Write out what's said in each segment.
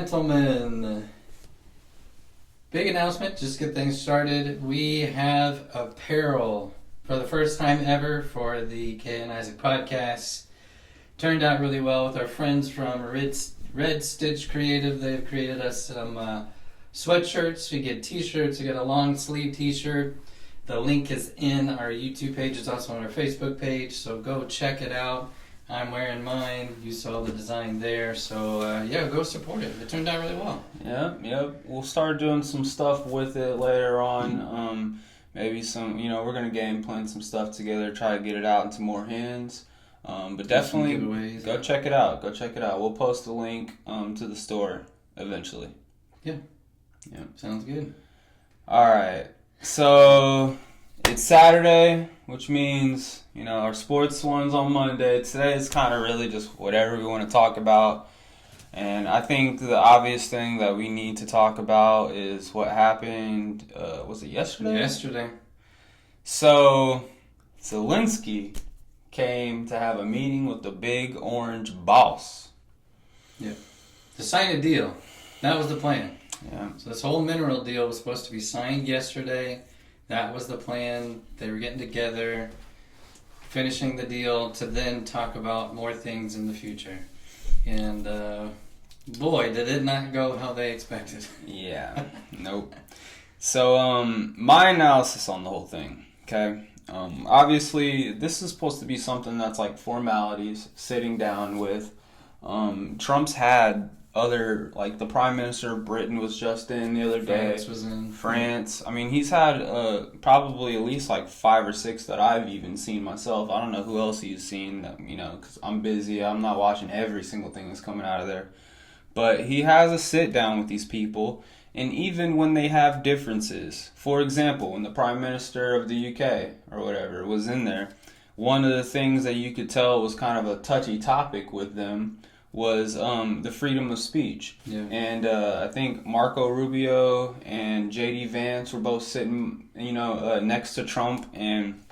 gentlemen, big announcement, just get things started. We have apparel for the first time ever for the Kay and Isaac podcast. Turned out really well with our friends from Red Stitch Creative. They've created us some sweatshirts. We get t-shirts. We get a long sleeve t-shirt. The link is in our YouTube page. It's also on our Facebook page, so go check it out. I'm wearing mine. You saw the design there. So, go support it. It turned out really well. Yep. We'll start doing some stuff with it later on. Maybe some, we're going to game plan some stuff together, try to get it out into more hands. But definitely go check it out. We'll post the link to the store eventually. Yeah. Sounds good. All right. So it's Saturday, which means, our sports one's on Monday. Today is kind of really just whatever we want to talk about. And I think the obvious thing that we need to talk about is what happened, was it yesterday? Yesterday. So Zelensky came to have a meeting with the big orange boss. Yeah. To sign a deal. That was the plan. Yeah. So this whole mineral deal was supposed to be signed yesterday. That was the plan. They were getting together, finishing the deal to then talk about more things in the future. And boy, did it not go how they expected. Yeah. Nope. So my analysis on the whole thing, okay? Obviously, this is supposed to be something that's like formalities, sitting down with. Trump's had other, like the Prime Minister of Britain was just in the other day. France was in. France. I mean, he's had probably at least like 5 or 6 that I've even seen myself. I don't know who else he's seen, because I'm busy. I'm not watching every single thing that's coming out of there. But he has a sit down with these people. And even when they have differences, for example, when the Prime Minister of the UK or whatever was in there, one of the things that you could tell was kind of a touchy topic with them was the freedom of speech. Yeah. And I think Marco Rubio and J.D. Vance were both sitting, next to Trump, and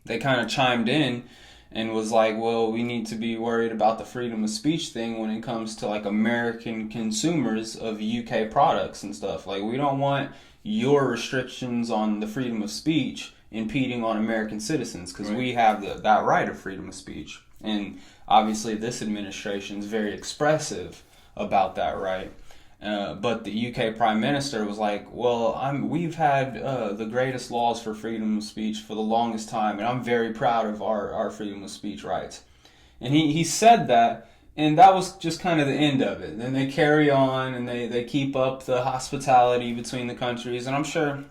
they kind of chimed in and was like, well, we need to be worried about the freedom of speech thing when it comes to like American consumers of UK products and stuff. Like, we don't want your restrictions on the freedom of speech impeding on American citizens, because we have that right of freedom of speech. And obviously this administration is very expressive about that right. But the UK Prime Minister was like, well, we've had the greatest laws for freedom of speech for the longest time, and I'm very proud of our freedom of speech rights. And he said that, and that was just kind of the end of it. Then they carry on, and they keep up the hospitality between the countries, and I'm sure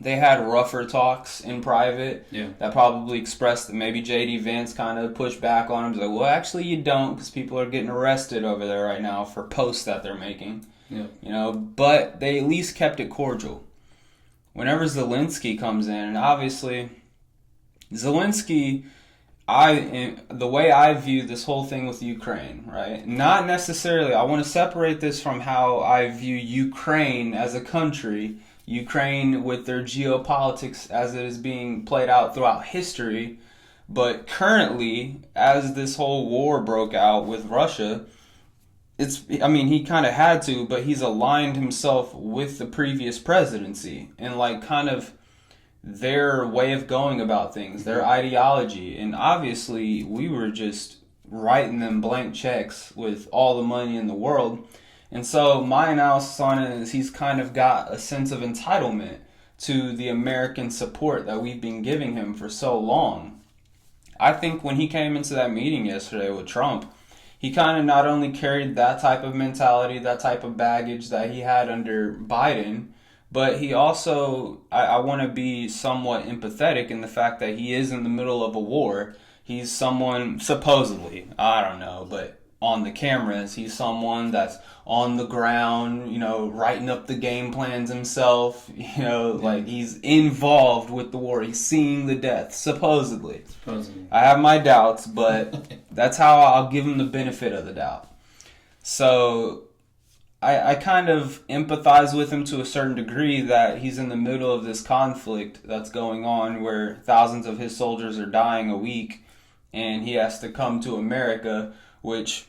they had rougher talks in private. Yeah. That probably expressed that maybe J.D. Vance kind of pushed back on him. He's like, well, actually you don't, because people are getting arrested over there right now for posts that they're making. Yeah. But they at least kept it cordial. Whenever Zelensky comes in, and obviously Zelensky, the way I view this whole thing with Ukraine, right? Not necessarily, I want to separate this from how I view Ukraine as a country, Ukraine with their geopolitics as it is being played out throughout history. But currently, as this whole war broke out with Russia, he kind of had to, but he's aligned himself with the previous presidency and like kind of their way of going about things, their ideology. And obviously we were just writing them blank checks with all the money in the world. And so my analysis on it is he's kind of got a sense of entitlement to the American support that we've been giving him for so long. I think when he came into that meeting yesterday with Trump, he kind of not only carried that type of mentality, that type of baggage that he had under Biden, but he also, I want to be somewhat empathetic in the fact that he is in the middle of a war. He's someone, supposedly, I don't know, but on the cameras, he's someone that's on the ground, writing up the game plans himself, like he's involved with the war. He's seeing the death, supposedly. I have my doubts, but that's how I'll give him the benefit of the doubt. So I kind of empathize with him to a certain degree that he's in the middle of this conflict that's going on where thousands of his soldiers are dying a week, and he has to come to America, which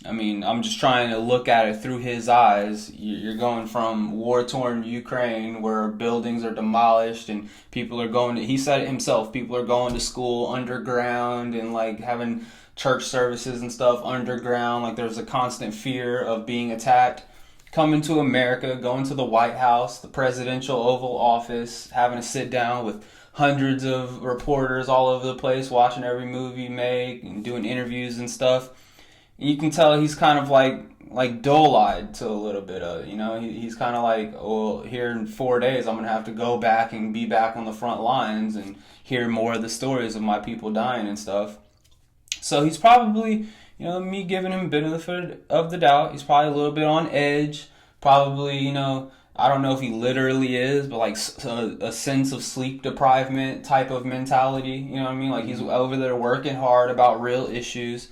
I mean, I'm just trying to look at it through his eyes. You're going from war-torn Ukraine where buildings are demolished and people are going to, he said it himself, people are going to school underground and like having church services and stuff underground. Like there's a constant fear of being attacked. Coming to America, going to the White House, the presidential Oval Office, having to sit down with hundreds of reporters all over the place, watching every move you make and doing interviews and stuff. You can tell he's kind of like dull-eyed to a little bit of it, you know. He's kind of like, well, here in 4 days I'm gonna have to go back and be back on the front lines and hear more of the stories of my people dying and stuff. So he's probably, you know, me giving him a bit of the doubt. He's probably a little bit on edge. Probably, you know, I don't know if he literally is, but like a sense of sleep deprivement type of mentality. You know what I mean? Like he's over there working hard about real issues.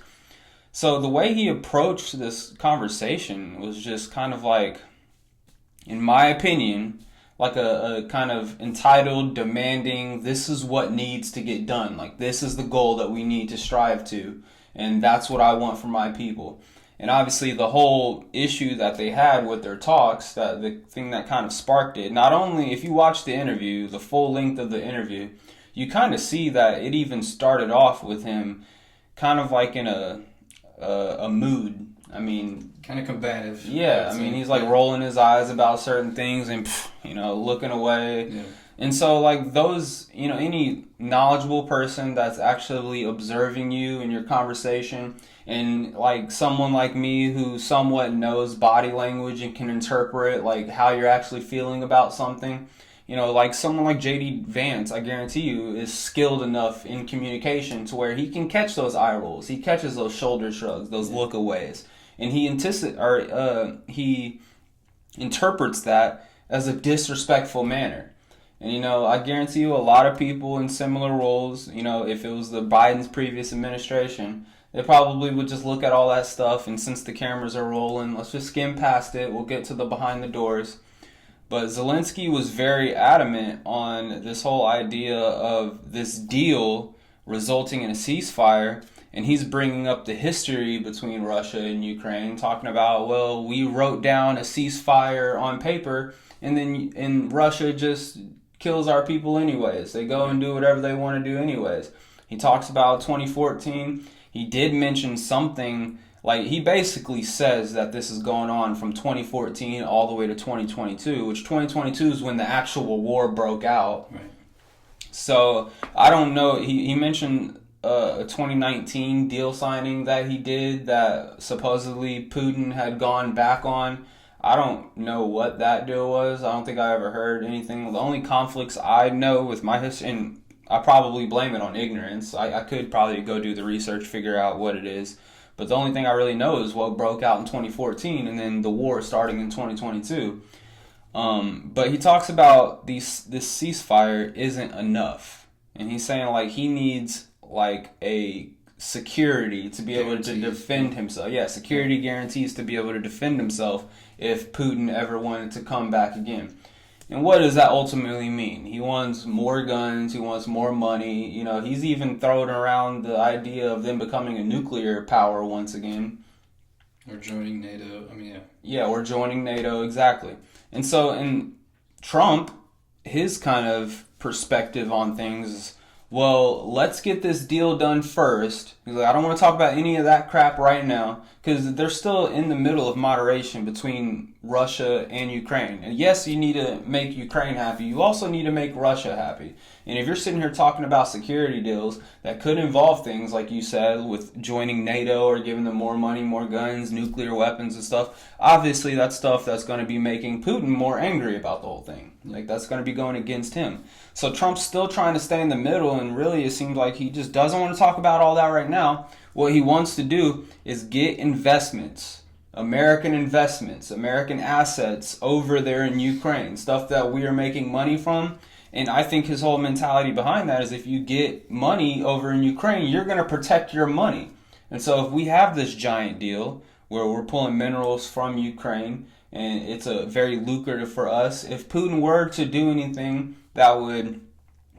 So the way he approached this conversation was just kind of like, in my opinion, like a kind of entitled, demanding, this is what needs to get done. Like this is the goal that we need to strive to. And that's what I want for my people. And obviously the whole issue that they had with their talks, that the thing that kind of sparked it, not only if you watch the interview, the full length of the interview, you kind of see that it even started off with him kind of like in a mood. I mean, kind of combative. Yeah, I mean, he's like rolling his eyes about certain things and, you know, looking away. Yeah. And so, like, those, you know, any knowledgeable person that's actually observing you in your conversation, and, like, someone like me who somewhat knows body language and can interpret, like, how you're actually feeling about something, you know, like someone like J.D. Vance, I guarantee you, is skilled enough in communication to where he can catch those eye rolls. He catches those shoulder shrugs, those lookaways. And he he interprets that as a disrespectful manner. And, you know, I guarantee you a lot of people in similar roles, you know, if it was the Biden's previous administration, they probably would just look at all that stuff, and since the cameras are rolling, let's just skim past it. We'll get to the behind the doors. But Zelensky was very adamant on this whole idea of this deal resulting in a ceasefire, and he's bringing up the history between Russia and Ukraine, talking about, well, we wrote down a ceasefire on paper, and Russia just kills our people anyways. They go and do whatever they want to do anyways. He talks about 2014. He did mention something, like he basically says that this is going on from 2014 all the way to 2022, which 2022 is when the actual war broke out. Right. So I don't know. He mentioned a 2019 deal signing that he did that supposedly Putin had gone back on. I don't know what that deal was. I don't think I ever heard anything. The only conflicts I know with my history, and I probably blame it on ignorance. I could probably go do the research, figure out what it is. But the only thing I really know is what broke out in 2014 and then the war starting in 2022. But he talks about this ceasefire isn't enough. And he's saying like he needs like a security to be able to defend himself. Yeah, security guarantees to be able to defend himself if Putin ever wanted to come back again. And what does that ultimately mean? He wants more guns, he wants more money. You know, he's even throwing around the idea of them becoming a nuclear power once again. Or joining NATO. I mean, yeah. Yeah, or joining NATO, exactly. And so, in Trump, his kind of perspective on things is, well, let's get this deal done first. He's like, I don't want to talk about any of that crap right now because they're still in the middle of moderation between Russia and Ukraine. And yes, you need to make Ukraine happy. You also need to make Russia happy. And if you're sitting here talking about security deals that could involve things like you said with joining NATO or giving them more money, more guns, nuclear weapons and stuff, obviously that's stuff that's going to be making Putin more angry about the whole thing. Like that's going to be going against him. So Trump's still trying to stay in the middle, and really it seems like he just doesn't want to talk about all that right now. What he wants to do is get investments, American assets over there in Ukraine, stuff that we are making money from. And I think his whole mentality behind that is if you get money over in Ukraine, you're going to protect your money. And so if we have this giant deal where we're pulling minerals from Ukraine, and it's a very lucrative for us, if Putin were to do anything that would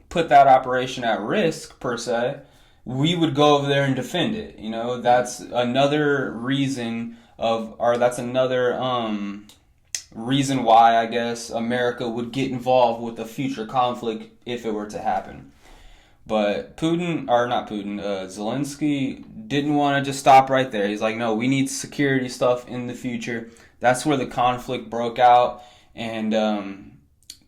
put that operation at risk, per se, we would go over there and defend it. You know, that's another reason that's another reason why I guess America would get involved with a future conflict if it were to happen. But Zelensky didn't want to just stop right there. He's like, no, we need security stuff in the future. That's where the conflict broke out. And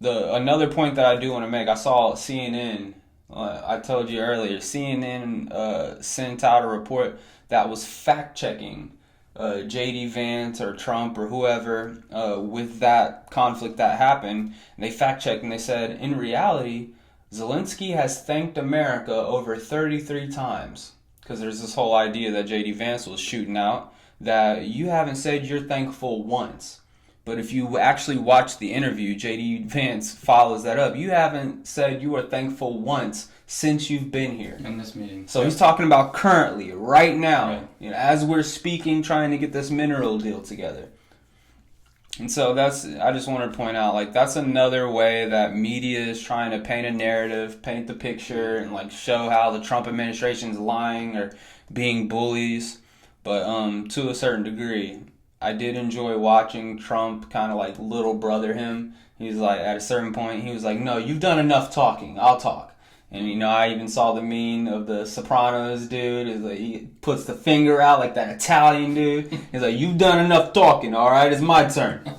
another point that I do want to make, I saw CNN. I told you earlier, CNN sent out a report that was fact checking J.D. Vance or Trump or whoever with that conflict that happened. And they fact checked and they said, in reality, Zelensky has thanked America over 33 times. Because there's this whole idea that J.D. Vance was shooting out, that you haven't said you're thankful once. But if you actually watch the interview, J.D. Vance follows that up. You haven't said you are thankful once since you've been here. In this meeting. So he's talking about currently, right now, right. You know, as we're speaking, trying to get this mineral deal together. And so I just want to point out, like, that's another way that media is trying to paint a narrative, paint the picture, and, like, show how the Trump administration is lying or being bullies. But to a certain degree, I did enjoy watching Trump kind of like little brother him. He was like, at a certain point, he was like, no, you've done enough talking. I'll talk. And, you know, I even saw the meme of the Sopranos dude. It's like he puts the finger out like that Italian dude. He's like, you've done enough talking, all right? It's my turn.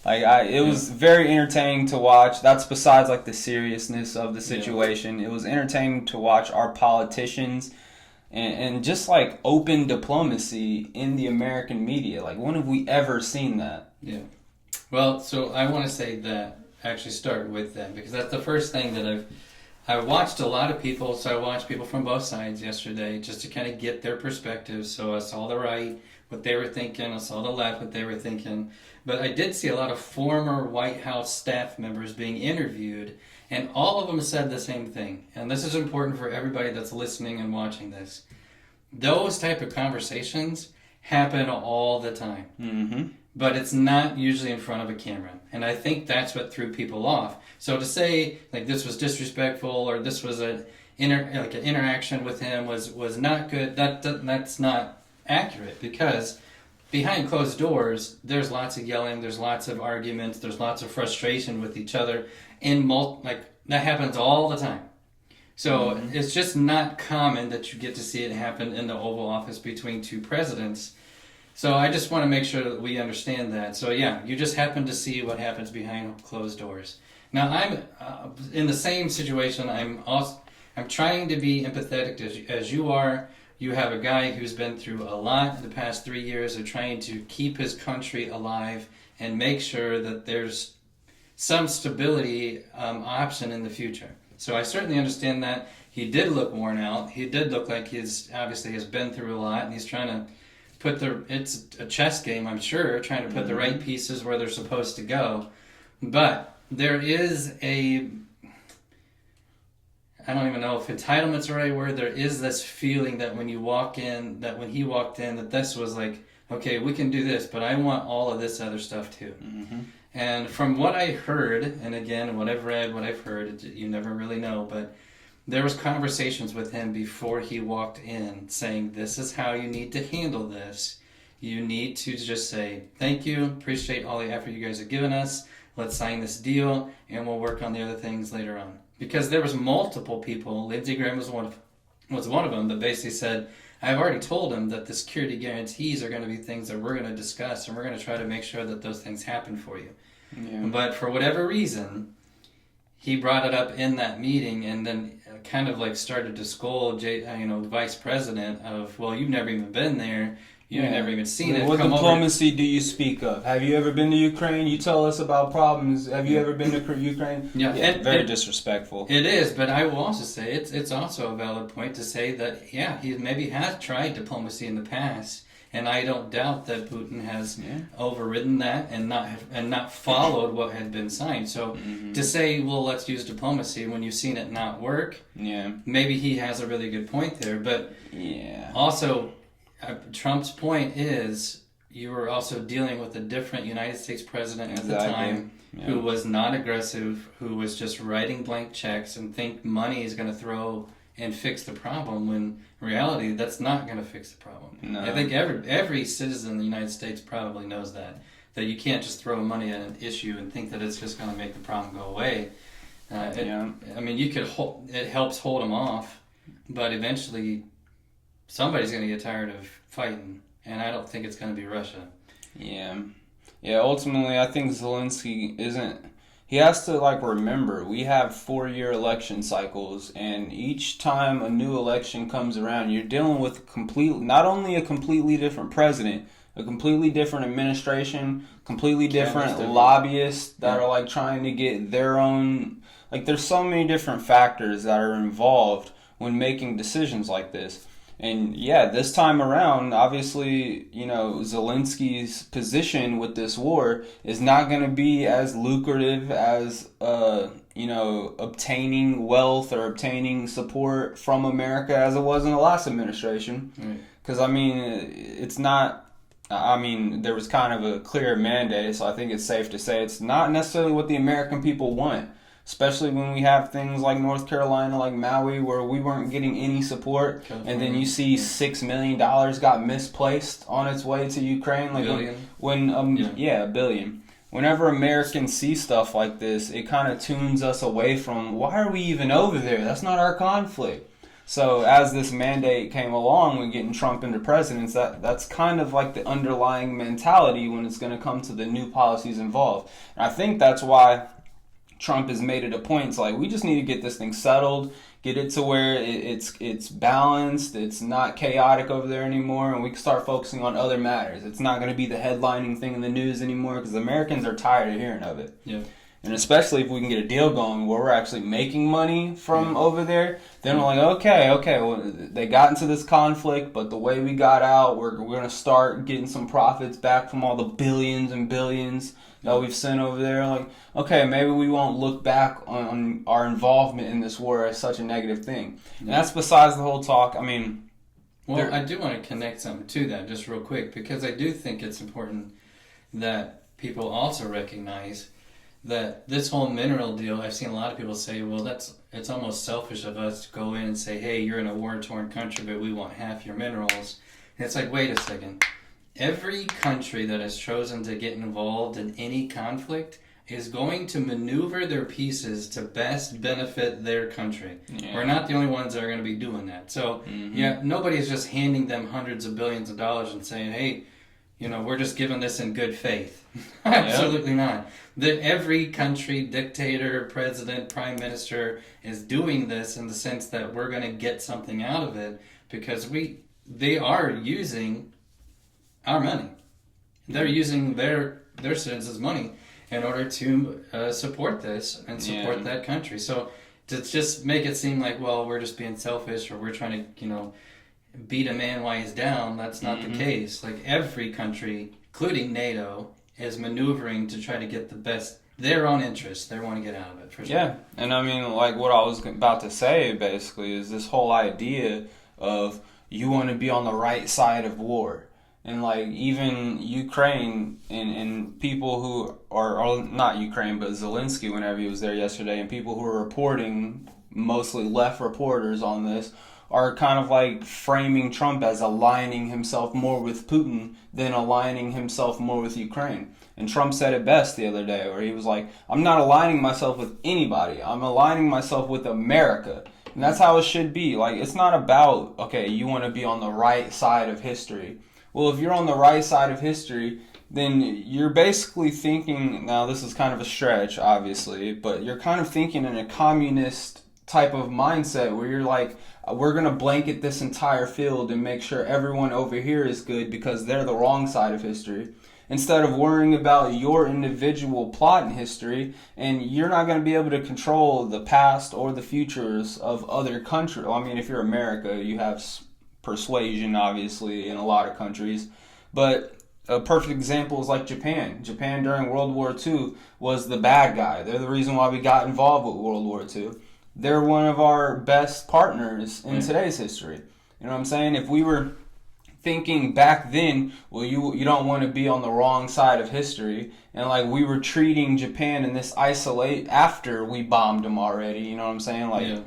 It was very entertaining to watch. That's besides, like, the seriousness of the situation. It was entertaining to watch our politicians and just, like, open diplomacy in the American media. Like, when have we ever seen that? Yeah. Well, so I want to say that, actually start with that, because that's the first thing that I watched a lot of people, so I watched people from both sides yesterday just to kind of get their perspectives. So I saw the right, what they were thinking, I saw the left, what they were thinking. But I did see a lot of former White House staff members being interviewed, and all of them said the same thing. And this is important for everybody that's listening and watching this. Those type of conversations happen all the time. Mm-hmm. But it's not usually in front of a camera. And I think that's what threw people off. So to say, like, this was disrespectful or this was an interaction with him was not good, that's not accurate, because behind closed doors, there's lots of yelling, there's lots of arguments, there's lots of frustration with each other. That happens all the time. So It's just not common that you get to see it happen in the Oval Office between two presidents. So I just want to make sure that we understand that. So yeah, you just happen to see what happens behind closed doors. Now I'm in the same situation. I'm trying to be empathetic as you are. You have a guy who's been through a lot in the past 3 years of trying to keep his country alive and make sure that there's some stability option in the future. So I certainly understand that. He did look worn out. He did look like he's obviously has been through a lot, and he's trying to it's a chess game, I'm sure, trying to put the right pieces where they're supposed to go. But there is I don't even know if entitlement's the right word. There is this feeling that when he walked in, that this was like, okay, we can do this, but I want all of this other stuff too. Mm-hmm. And from what I heard, and again, what I've read, what I've heard, you never really know, but there was conversations with him before he walked in saying, this is how you need to handle this. You need to just say, thank you, appreciate all the effort you guys have given us. Let's sign this deal, and we'll work on the other things later on. Because there was multiple people, Lindsey Graham was one of them, that basically said, I've already told him that the security guarantees are going to be things that we're going to discuss, and we're going to try to make sure that those things happen for you. Yeah. But for whatever reason, he brought it up in that meeting, and then kind of like started to scold the vice president of, well, you've never even been there. You've never even seen it. What diplomacy do you speak of? Have you ever been to Ukraine? You tell us about problems. Have you ever been to Ukraine? Yeah, very disrespectful. It is, but I will also say it's also a valid point to say that, he maybe has tried diplomacy in the past, and I don't doubt that Putin has overridden that and not followed what had been signed. So to say, well, let's use diplomacy when you've seen it not work, maybe he has a really good point there. But also, Trump's point is you were also dealing with a different United States president at the time who was not aggressive, who was just writing blank checks and think money is going to throw and fix the problem, when in reality that's not going to fix the problem. No. I think every citizen in the United States probably knows that you can't just throw money at an issue and think that it's just going to make the problem go away. I mean, it helps hold them off, but eventually somebody's going to get tired of fighting, and I don't think it's going to be Russia. Yeah, ultimately I think Zelensky he has to remember we have 4-year election cycles, and each time a new election comes around, you're dealing with not only a completely different president, a completely different administration, completely different lobbyists that are trying to get their own, there's so many different factors that are involved when making decisions like this. And this time around, obviously, Zelensky's position with this war is not going to be as lucrative as, obtaining wealth or obtaining support from America as it was in the last administration. Because, it's not, there was kind of a clear mandate, so I think it's safe to say it's not necessarily what the American people want. Especially when we have things like North Carolina, like Maui, where we weren't getting any support, and then you see $6 million got misplaced on its way to Ukraine. $1 billion. Whenever Americans see stuff like this, it kind of tunes us away from, why are we even over there? That's not our conflict. So as this mandate came along with getting Trump into presidents, that's kind of the underlying mentality when it's going to come to the new policies involved. And I think that's why Trump has made it a point. It's we just need to get this thing settled, get it to where it's balanced, it's not chaotic over there anymore, and we can start focusing on other matters. It's not going to be the headlining thing in the news anymore, because Americans are tired of hearing of it. Yeah. And especially if we can get a deal going where we're actually making money from over there, then we're okay, well, they got into this conflict, but the way we got out, we're going to start getting some profits back from all the billions and billions that we've sent over there. Okay, maybe we won't look back on our involvement in this war as such a negative thing. And that's besides the whole talk. Well, I do want to connect something to that just real quick, because I do think it's important that people also recognize that this whole mineral deal, I've seen a lot of people say, well, it's almost selfish of us to go in and say, hey, you're in a war-torn country, but we want half your minerals. And it's wait a second. Every country that has chosen to get involved in any conflict is going to maneuver their pieces to best benefit their country. Yeah. We're not the only ones that are going to be doing that. So, nobody's just handing them hundreds of billions of dollars and saying, hey, we're just giving this in good faith. Absolutely not. That every country, dictator, president, prime minister is doing this in the sense that we're going to get something out of it, because they are using our money. They're using their citizens' money in order to support this and support that country. So to just make it seem well, we're just being selfish, or we're trying to, beat a man while he's down, that's not the case. Every country, including NATO, is maneuvering to try to get the best, their own interests, they want to get out of it, for sure. Yeah, and what I was about to say, basically, is this whole idea of you want to be on the right side of war. And even Ukraine and people who are not Ukraine, but Zelensky, whenever he was there yesterday, and people who are reporting, mostly left reporters on this, are kind of framing Trump as aligning himself more with Putin than aligning himself more with Ukraine. And Trump said it best the other day, where he was I'm not aligning myself with anybody. I'm aligning myself with America. And that's how it should be. It's not about, okay, you want to be on the right side of history. Well, if you're on the right side of history, then you're basically thinking, now this is kind of a stretch, obviously, but you're kind of thinking in a communist type of mindset where you're we're going to blanket this entire field and make sure everyone over here is good because they're the wrong side of history, instead of worrying about your individual plot in history. And you're not going to be able to control the past or the futures of other countries. If you're America, you have persuasion, obviously, in a lot of countries. But a perfect example is Japan. Japan during World War II was the bad guy. They're the reason why we got involved with World War II. They're one of our best partners in today's history. You know what I'm saying? If we were thinking back then, well, you don't want to be on the wrong side of history, and we were treating Japan in this isolate after we bombed them already. You know what I'm saying?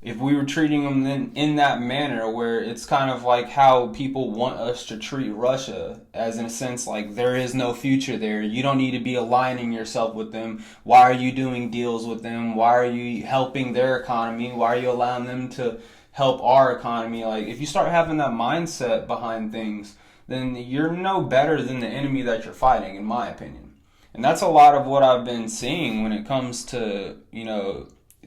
if we were treating them in that manner where it's kind of like how people want us to treat Russia, as in a sense like there is no future there, you don't need to be aligning yourself with them, why are you doing deals with them, why are you helping their economy, why are you allowing them to help our economy? Like, if you start having that mindset behind things, then you're no better than the enemy that you're fighting, in my opinion. And that's a lot of what I've been seeing when it comes to,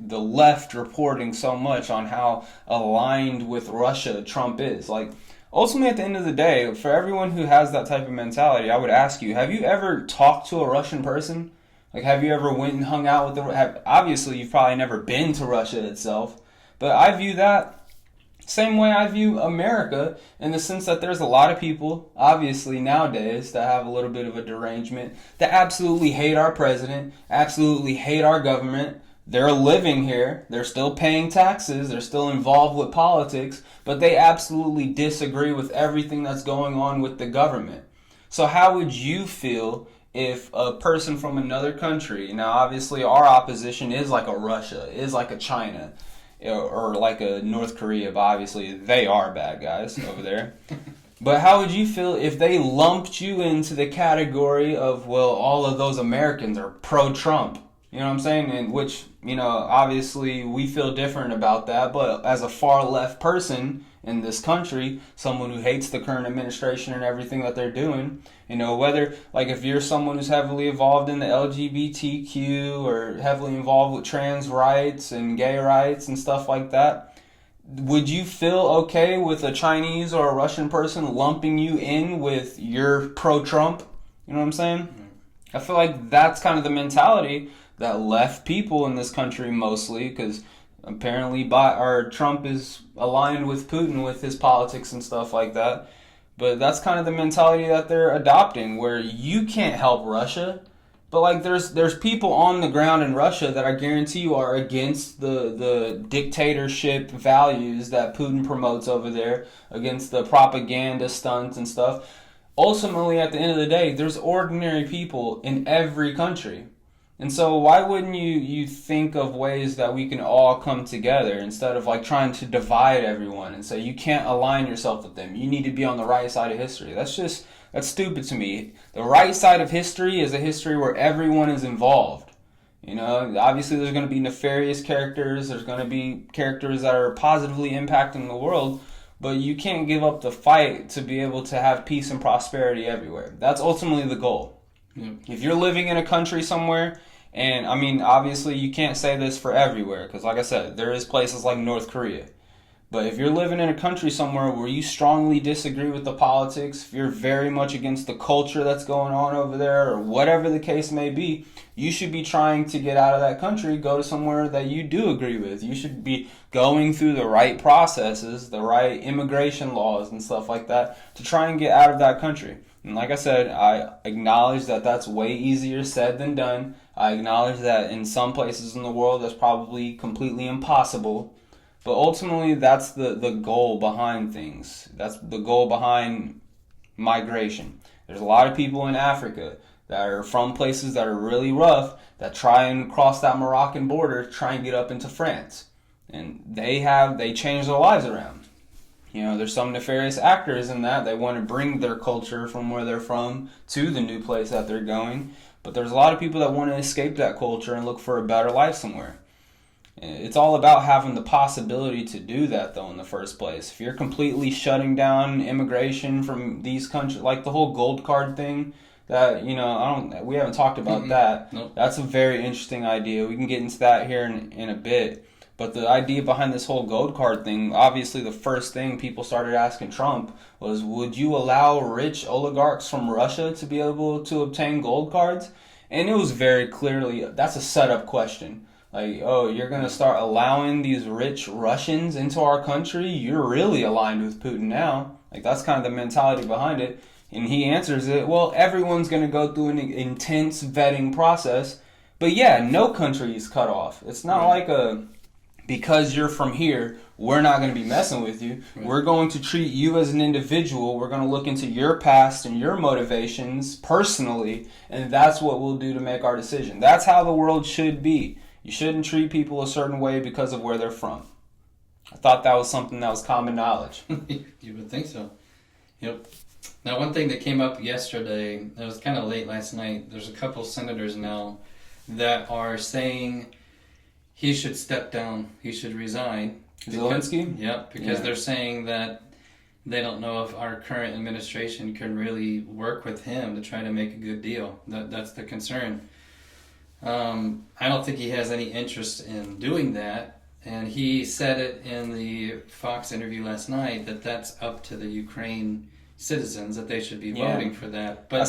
the left reporting so much on how aligned with Russia Trump is. Like, ultimately, at the end of the day, for everyone who has that type of mentality, I would ask you, have you ever talked to a Russian person? Like, have you ever went and hung out with obviously, you've probably never been to Russia itself, but I view that same way I view America, in the sense that there's a lot of people, obviously nowadays, that have a little bit of a derangement, that absolutely hate our president, absolutely hate our government. They're living here, they're still paying taxes, they're still involved with politics, but they absolutely disagree with everything that's going on with the government. So how would you feel if a person from another country, now obviously our opposition is like a Russia, is like a China, or like a North Korea, but obviously they are bad guys over there. But how would you feel if they lumped you into the category of, well, all of those Americans are pro-Trump? You know what I'm saying? And which, obviously we feel different about that, but as a far left person in this country, someone who hates the current administration and everything that they're doing, whether, like, if you're someone who's heavily involved in the LGBTQ or heavily involved with trans rights and gay rights and stuff like that, would you feel okay with a Chinese or a Russian person lumping you in with your pro-Trump? You know what I'm saying? Mm-hmm. I feel like that's kind of the mentality that left people in this country mostly, because apparently Trump is aligned with Putin with his politics and stuff like that. But that's kind of the mentality that they're adopting, where you can't help Russia, but like there's people on the ground in Russia that I guarantee you are against the dictatorship values that Putin promotes over there, against the propaganda stunts and stuff. Ultimately, at the end of the day, there's ordinary people in every country. And so why wouldn't you think of ways that we can all come together instead of like trying to divide everyone and say you can't align yourself with them, you need to be on the right side of history? That's stupid to me. The right side of history is a history where everyone is involved. Obviously there's going to be nefarious characters, there's going to be characters that are positively impacting the world, but you can't give up the fight to be able to have peace and prosperity everywhere. That's ultimately the goal. Yeah. If you're living in a country somewhere, and I mean, obviously you can't say this for everywhere, because like I said, there is places like North Korea. But if you're living in a country somewhere where you strongly disagree with the politics, if you're very much against the culture that's going on over there, or whatever the case may be, you should be trying to get out of that country, go to somewhere that you do agree with. You should be going through the right processes, the right immigration laws and stuff like that to try and get out of that country. And like I said, I acknowledge that that's way easier said than done. I acknowledge that in some places in the world that's probably completely impossible. But ultimately, that's the goal behind things. That's the goal behind migration. There's a lot of people in Africa that are from places that are really rough that try and cross that Moroccan border to try and get up into France. And they change their lives around. There's some nefarious actors in that. They want to bring their culture from where they're from to the new place that they're going. But there's a lot of people that want to escape that culture and look for a better life somewhere. It's all about having the possibility to do that, though, in the first place. If you're completely shutting down immigration from these countries, like the whole gold card thing, that, we haven't talked about that. Nope. That's a very interesting idea. We can get into that here in a bit. But the idea behind this whole gold card thing, obviously the first thing people started asking Trump was, would you allow rich oligarchs from Russia to be able to obtain gold cards? And it was very clearly, that's a setup question. Like, oh, you're going to start allowing these rich Russians into our country? You're really aligned with Putin now. Like, that's kind of the mentality behind it. And he answers it, well, everyone's going to go through an intense vetting process. But yeah, no country is cut off. It's not like because you're from here, we're not going to be messing with you. Right. We're going to treat you as an individual. We're going to look into your past and your motivations personally, and that's what we'll do to make our decision. That's how the world should be. You shouldn't treat people a certain way because of where they're from. I thought that was something that was common knowledge. You would think so. Yep. Now, one thing that came up yesterday, it was kind of late last night, there's a couple senators now that are saying he should step down, he should resign. Zelensky? Yep, because they're saying that they don't know if our current administration can really work with him to try to make a good deal. That's the concern. I don't think he has any interest in doing that, and he said it in the Fox interview last night that that's up to the Ukraine citizens, that they should be voting for that. But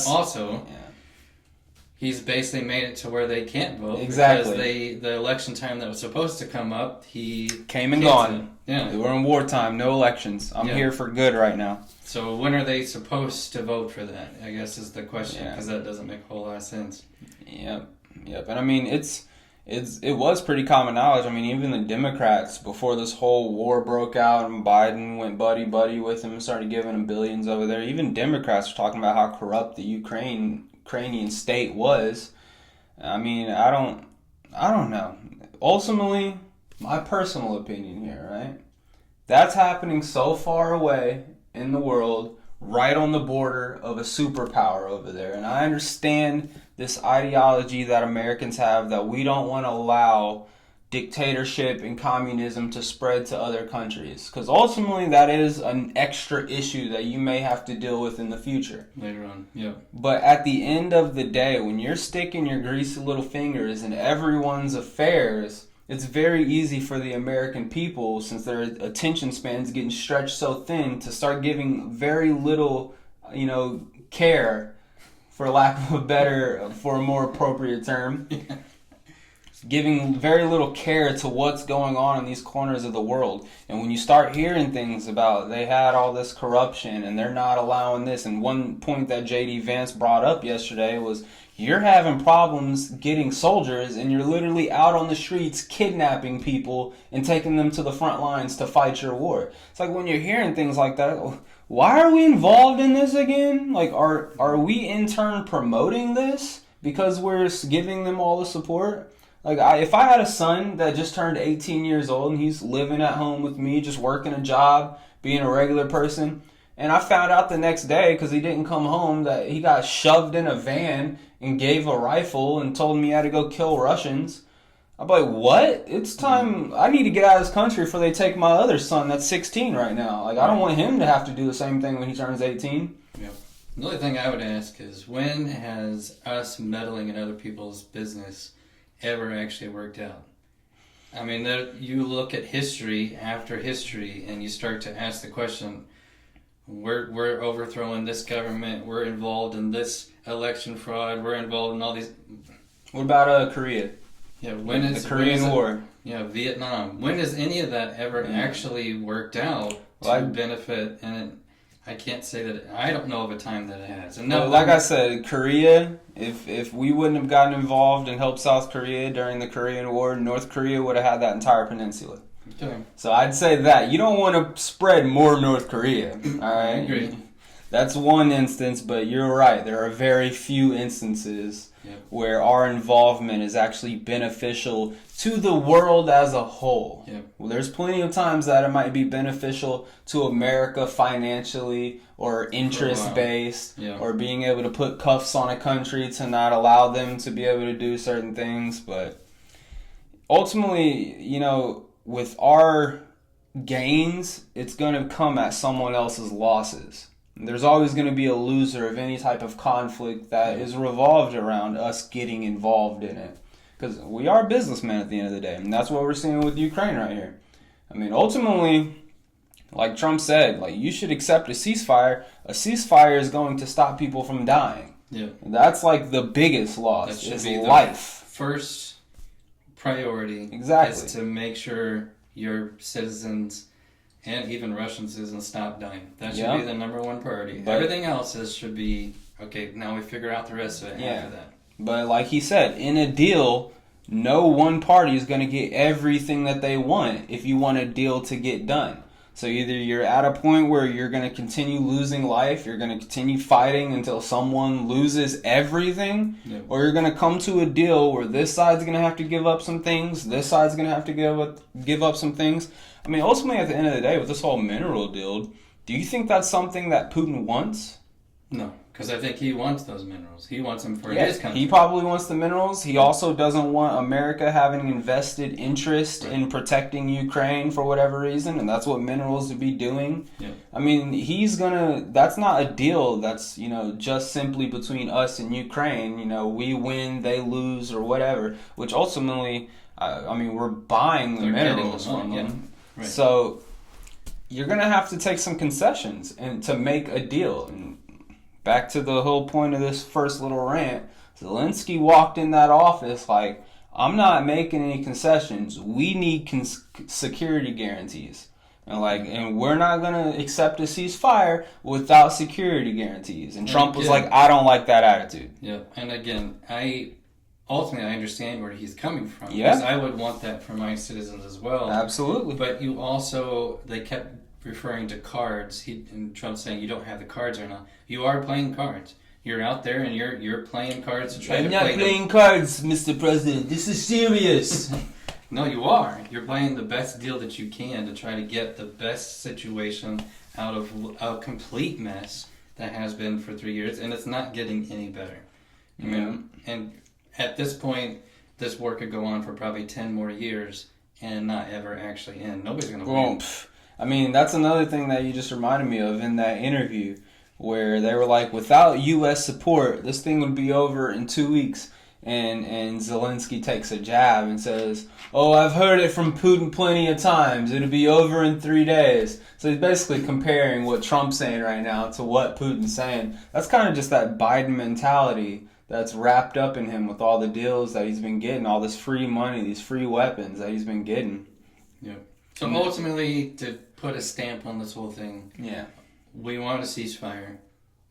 he's basically made it to where they can't vote. Exactly. Because the election time that was supposed to come up, he came and gone. Yeah. We're in wartime, no elections. I'm here for good right now. So when are they supposed to vote for that, I guess is the question, because that doesn't make a whole lot of sense. Yep. And I mean, it was pretty common knowledge. I mean, even the Democrats, before this whole war broke out and Biden went buddy with him and started giving him billions over there, even Democrats were talking about how corrupt the Ukrainian state was. I mean, I don't know. Ultimately, my personal opinion here, right? That's happening so far away in the world, right on the border of a superpower over there. And I understand this ideology that Americans have that we don't want to allow dictatorship and communism to spread to other countries. Because ultimately that is an extra issue that you may have to deal with in the future. Later on, yeah. But at the end of the day, when you're sticking your greasy little fingers in everyone's affairs, it's very easy for the American people, since their attention span's getting stretched so thin, to start giving very little, care, for lack of for a more appropriate term. Giving very little care to what's going on in these corners of the world. And when you start hearing things about they had all this corruption and they're not allowing this, and one point that J.D. Vance brought up yesterday was, you're having problems getting soldiers and you're literally out on the streets kidnapping people and taking them to the front lines to fight your war. It's like, when you're hearing things like that, why are we involved in this again? Like, are we in turn promoting this because we're giving them all the support? Like, if I had a son that just turned 18 years old and he's living at home with me, just working a job, being a regular person, and I found out the next day, because he didn't come home, that he got shoved in a van and gave a rifle and told me he had to go kill Russians, I'm like, what? It's time. I need to get out of this country before they take my other son that's 16 right now. Like, I don't want him to have to do the same thing when he turns 18. Yep. The only thing I would ask is, when has us meddling in other people's business ever actually worked out? I mean, you look at history after history and you start to ask the question, we're overthrowing this government, we're involved in this election fraud, we're involved in all these... What about Korea? Yeah, the Korean War? Yeah, Vietnam. When has any of that ever actually worked out to benefit? And I can't say that... I don't know of a time that it has. And no, like I said, Korea, if we wouldn't have gotten involved and helped South Korea during the Korean War, North Korea would have had that entire peninsula. Okay. So I'd say that. You don't want to spread more North Korea. All right? I agree. That's one instance, but you're right. There are very few instances where our involvement is actually beneficial to the world as a whole. Well, there's plenty of times that it might be beneficial to America financially or interest-based, or being able to put cuffs on a country to not allow them to be able to do certain things. But ultimately, with our gains, it's going to come at someone else's losses. There's always going to be a loser of any type of conflict that is revolved around us getting involved in it. Because we are businessmen at the end of the day. And that's what we're seeing with Ukraine right here. I mean, ultimately, like Trump said, like, you should accept a ceasefire. A ceasefire is going to stop people from dying. Yeah. And that's like the biggest loss. It's life. First priority is to make sure your citizens and even Russian citizens stop dying. That should be the number one priority. But everything else should be, okay, now we figure out the rest of it after that. But like he said, in a deal, no one party is going to get everything that they want if you want a deal to get done. So either you're at a point where you're going to continue losing life, you're going to continue fighting until someone loses everything, or you're going to come to a deal where this side's going to have to give up some things, this side's going to have to give up some things. I mean, ultimately, at the end of the day, with this whole mineral deal, do you think that's something that Putin wants? No, because I think he wants those minerals. He wants them for his country. He probably wants the minerals. He also doesn't want America having invested interest in protecting Ukraine for whatever reason, and that's what minerals would be doing. Yeah. I mean, that's not a deal that's, just simply between us and Ukraine. We win, they lose, or whatever, which ultimately, we're buying the minerals from them. Right. So you're going to have to take some concessions and to make a deal. And back to the whole point of this first little rant, Zelensky walked in that office like, I'm not making any concessions. We need security guarantees. And we're not going to accept a ceasefire without security guarantees. And Trump was like, I don't like that attitude. Yeah. And again, I understand where he's coming from. Yeah. Because I would want that for my citizens as well. Absolutely. But they kept referring to cards. And Trump saying you don't have the cards or not. You are playing cards. You're out there and you're playing cards to try to play them. I'm not playing cards, Mr. President. This is serious. No, you are. You're playing the best deal that you can to try to get the best situation out of a complete mess that has been for 3 years, and it's not getting any better. And at this point, this war could go on for probably 10 more years and not ever actually end. Nobody's going to win. I mean, that's another thing that you just reminded me of in that interview where they were like, without U.S. support, this thing would be over in 2 weeks. And Zelensky takes a jab and says, oh, I've heard it from Putin plenty of times. It'll be over in 3 days. So he's basically comparing what Trump's saying right now to what Putin's saying. That's kind of just that Biden mentality that's wrapped up in him with all the deals that he's been getting, all this free money, these free weapons that he's been getting. Yeah. So ultimately, to put a stamp on this whole thing, we want a ceasefire.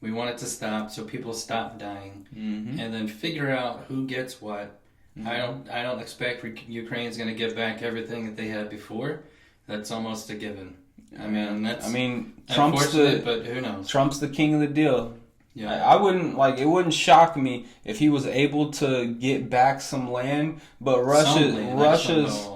We want it to stop so people stop dying, and then figure out who gets what. I don't expect Ukraine's going to give back everything that they had before. That's almost a given. Trump's but who knows? Trump's the king of the deal. Yeah. I wouldn't it wouldn't shock me if he was able to get back some land, but Russia's.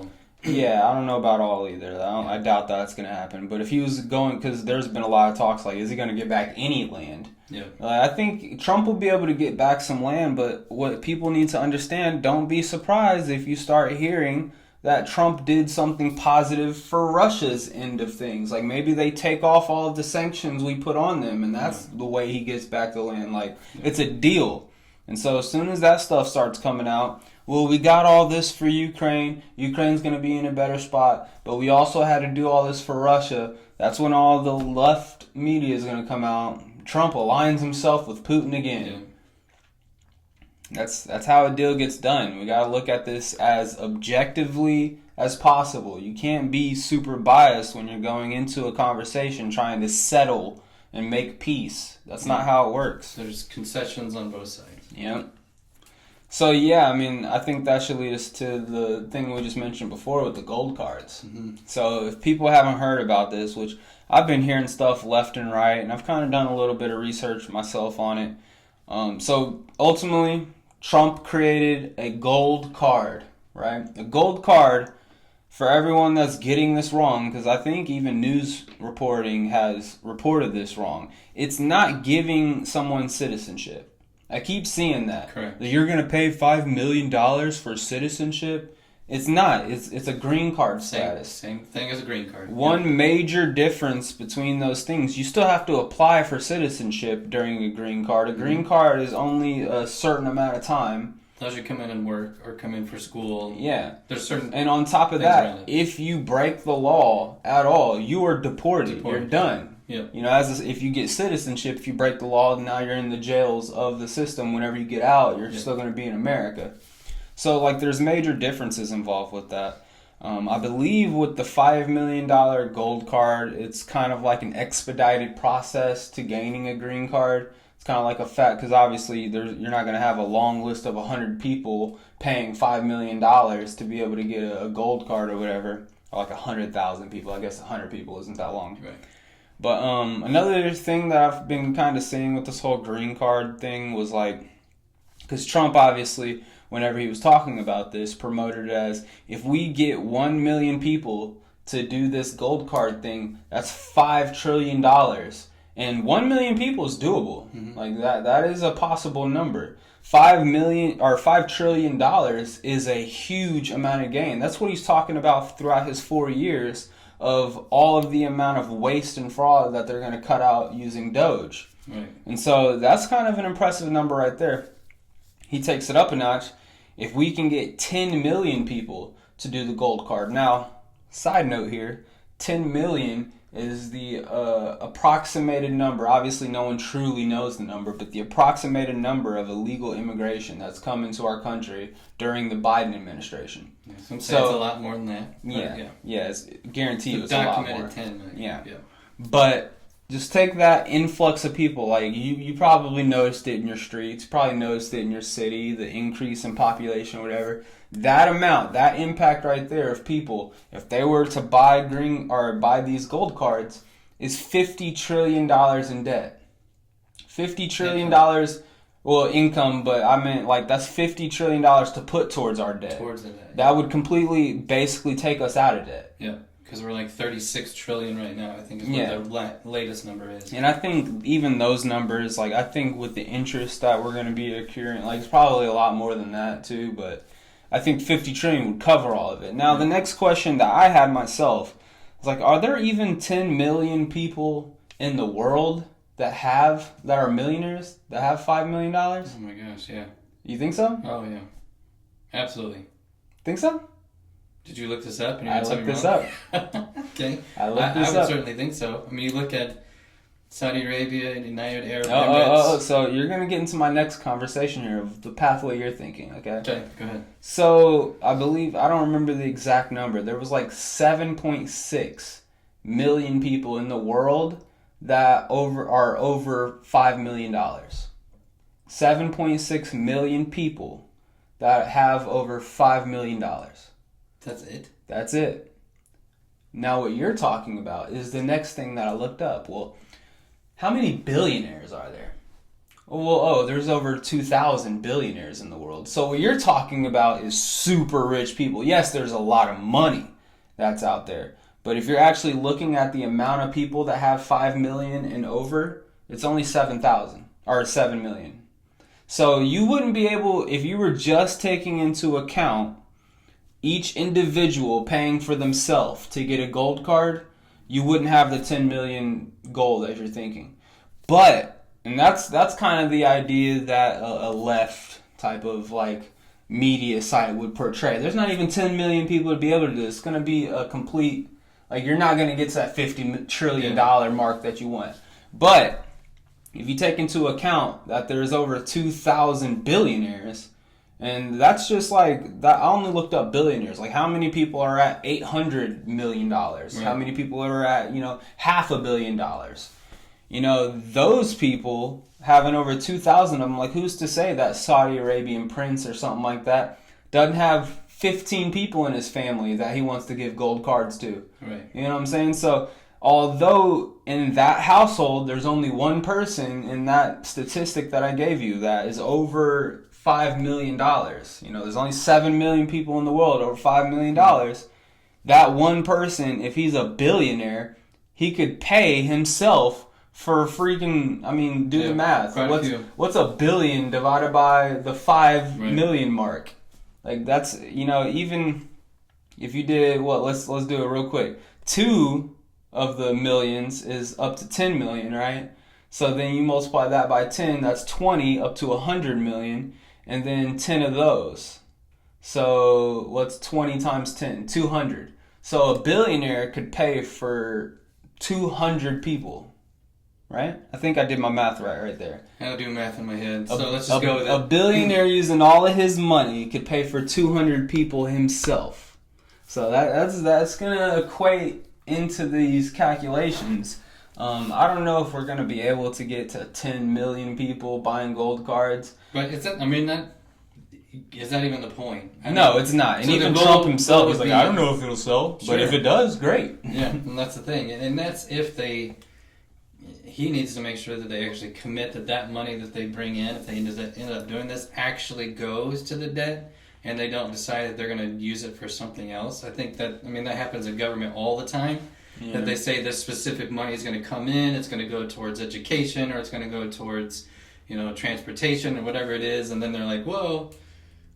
Yeah, I don't know about all either. I doubt that's going to happen. But if he was going, because there's been a lot of talks like, is he going to get back any land? Yeah. I think Trump will be able to get back some land, but what people need to understand, don't be surprised if you start hearing that Trump did something positive for Russia's end of things. Like maybe they take off all of the sanctions we put on them, and that's the way he gets back the land. It's a deal. And so as soon as that stuff starts coming out, well, we got all this for Ukraine. Ukraine's going to be in a better spot. But we also had to do all this for Russia. That's when all the left media is going to come out. Trump aligns himself with Putin again. Yeah. That's how a deal gets done. We got to look at this as objectively as possible. You can't be super biased when you're going into a conversation trying to settle and make peace. That's not how it works. There's concessions on both sides. Yep. So, I think that should lead us to the thing we just mentioned before with the gold cards. So, if people haven't heard about this, which I've been hearing stuff left and right, and I've kind of done a little bit of research myself on it. So, ultimately, Trump created a gold card, right? A gold card for everyone that's getting this wrong, because I think even news reporting has reported this wrong. It's not giving someone citizenship. I keep seeing that. Correct. That you're going to pay $5 million for citizenship. It's not. It's a green card status. Same thing as a green card. One major difference between those things, you still have to apply for citizenship during a green card. A green card is only a certain amount of time. Those you come in and work or come in for school. Yeah. There's certain. And on top of that, if you break the law at all, you are deported. You're done. Yeah. If you get citizenship, if you break the law, now you're in the jails of the system. Whenever you get out, you're still going to be in America. So, there's major differences involved with that. I believe with the $5 million gold card, it's kind of like an expedited process to gaining a green card. It's kind of like a fact, because obviously you're not going to have a long list of 100 people paying $5 million to be able to get a gold card or whatever. or like 100,000 people. I guess 100 people isn't that long. Right. But another thing that I've been kind of seeing with this whole green card thing was like, because Trump obviously, whenever he was talking about this, promoted it as, if we get 1 million people to do this gold card thing, that's $5 trillion. And 1 million people is doable. Mm-hmm. Like that is a possible number. $5 trillion is a huge amount of gain. That's what he's talking about throughout his 4 years of all of the amount of waste and fraud that they're going to cut out using Doge. Right. And so that's kind of an impressive number right there. He takes it up a notch. If we can get 10 million people to do the gold card. Now, side note here, 10 million is the approximated number. Obviously, no one truly knows the number, but the approximated number of illegal immigration that's come into our country during the Biden administration. Yeah, some say it's a lot more than that. Yeah, it's guaranteed it's a lot more. Documented 10 million. Yeah. But just take that influx of people. Like you probably noticed it in your streets, probably noticed it in your city, the increase in population or whatever. That amount, that impact right there of people, if they were to buy these gold cards, is $50 trillion in debt. $50 trillion, well, income, but I meant like that's $50 trillion to put towards our debt. Towards the debt. That would completely, basically take us out of debt. Yeah, because we're like 36 trillion right now, I think is what the latest number is. And I think even those numbers, like I think with the interest that we're going to be accruing, like it's probably a lot more than that too, but I think 50 trillion would cover all of it. Now, the next question that I had myself was like, are there even 10 million people in the world that are millionaires that have $5 million? Oh my gosh, yeah. You think so? Oh yeah, absolutely. Think so? Did you look this up? I looked this up. Okay. I would certainly think so. I mean, you look at Saudi Arabia and United Arab Emirates. Oh, so you're going to get into my next conversation here of the pathway you're thinking, okay? Okay, go ahead. So, I don't remember the exact number. There was like 7.6 million people in the world that are over $5 million. 7.6 million people that have over $5 million. That's it? That's it. Now what you're talking about is the next thing that I looked up. Well, how many billionaires are there? Well, there's over 2,000 billionaires in the world. So what you're talking about is super rich people. Yes, there's a lot of money that's out there. But if you're actually looking at the amount of people that have 5 million and over, it's only 7,000 or 7 million. So you wouldn't be able, if you were just taking into account each individual paying for themselves to get a gold card, you wouldn't have the 10 million goal that you're thinking. But, and that's kind of the idea that a left type of like media site would portray. There's not even 10 million people to be able to do this. It's going to be a complete, like you're not going to get to that $50 trillion mark that you want. But if you take into account that there's over 2,000 billionaires, and that's just like that. I only looked up billionaires. Like how many people are at $800 million? Right. How many people are at, $500 million? Those people having over 2,000 of them, like who's to say that Saudi Arabian prince or something like that doesn't have 15 people in his family that he wants to give gold cards to? Right. You know what I'm saying? So although in that household there's only one person in that statistic that I gave you that is over $5 million. There's only 7 million people in the world over $5 million. That one person, if he's a billionaire, he could pay himself for freaking, do the math. What's a billion divided by the 5 million mark? Like that's, even if you did, let's do it real quick. 2 of the millions is up to 10 million, right? So then you multiply that by 10, that's 20 up to 100 million. And then 10 of those. So what's 20 times 10? 200. So a billionaire could pay for 200 people. Right? I think I did my math right there. I'll do math in my head. So let's just go with it. A billionaire using all of his money could pay for 200 people himself. So that's going to equate into these calculations. I don't know if we're going to be able to get to 10 million people buying gold cards. But is that even the point? No, it's not. And so even the Trump goal himself would is like, be- I don't know if it'll sell, Sure. but if it does, great. Yeah, and that's the thing. And that's if he needs to make sure that they actually commit that money that they bring in, if they end up doing this, actually goes to the debt, and they don't decide that they're going to use it for something else. I think that happens in government all the time. Yeah. That they say this specific money is going to come in, it's going to go towards education, or it's going to go towards, transportation, or whatever it is, and then they're like, whoa,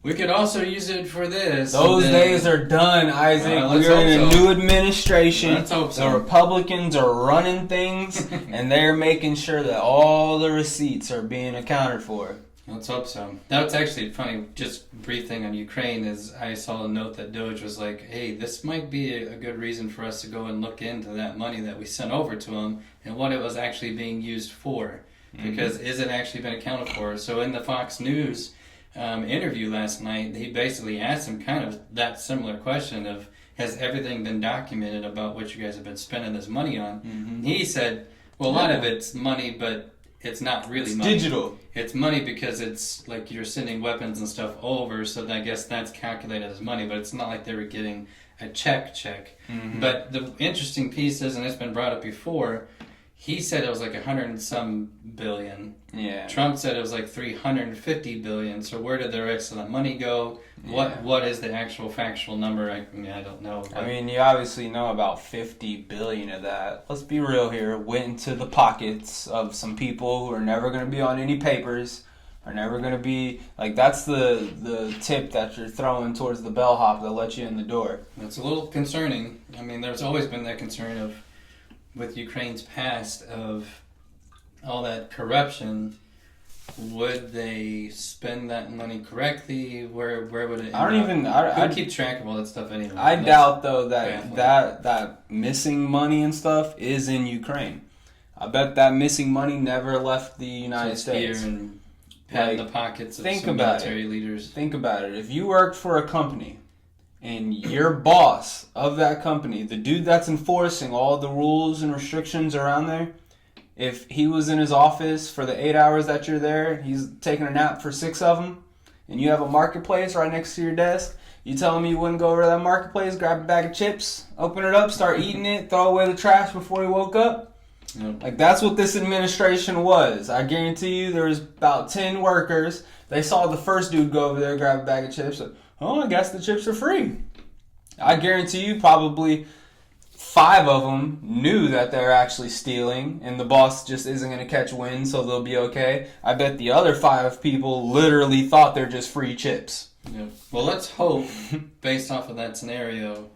we could also use it for this. Those days are done, Isaac. let's We're in a hope so. new administration. Let's hope so. The Republicans are running things, and they're making sure that all the receipts are being accounted for. Let's hope so. That's actually funny. Just brief thing on Ukraine is I saw a note that Doge was like, hey, this might be a good reason for us to go and look into that money that we sent over to them and what it was actually being used for. Because is it actually been accounted for? So in the Fox News interview last night, he basically asked him kind of that similar question of, has everything been documented about what you guys have been spending this money on? Mm-hmm. He said, well, a lot of it's money, but it's not really money. Digital. It's money because it's like you're sending weapons and stuff over, so I guess that's calculated as money, but it's not like they were getting a check. Mm-hmm. But the interesting piece is, and it's been brought up before, he said it was like 100 and some billion. Yeah. Trump said it was like 350 billion. So where did the rest of that money go? Yeah. What is the actual factual number? I don't know. But You obviously know about 50 billion of that. Let's be real here. Went into the pockets of some people who are never going to be on any papers. Are never going to be like, that's the tip that you're throwing towards the bellhop that let you in the door. It's a little concerning. There's always been that concern of, with Ukraine's past, of all that corruption. Would they spend that money correctly? Where would it? I keep track of all that stuff anyway. I doubt though baffling. that missing money and stuff is in Ukraine. I bet that missing money never left the United States. Here and pat in the pockets of think some about military leaders. Think about it. If you worked for a company and your boss of that company, the dude that's enforcing all the rules and restrictions around there, if he was in his office for the 8 hours that you're there, he's taking a nap for 6 of them, and you have a marketplace right next to your desk, you telling me you wouldn't go over to that marketplace, grab a bag of chips, open it up, start eating it, throw away the trash before he woke up? Yep. Like, that's what this administration was. I guarantee you there was about 10 workers. They saw the first dude go over there, grab a bag of chips, like, oh, I guess the chips are free. I guarantee you probably 5 of them knew that they're actually stealing, and the boss just isn't going to catch wind, so they'll be okay. I bet the other 5 people literally thought they're just free chips. Yeah. Well, let's hope, based off of that scenario,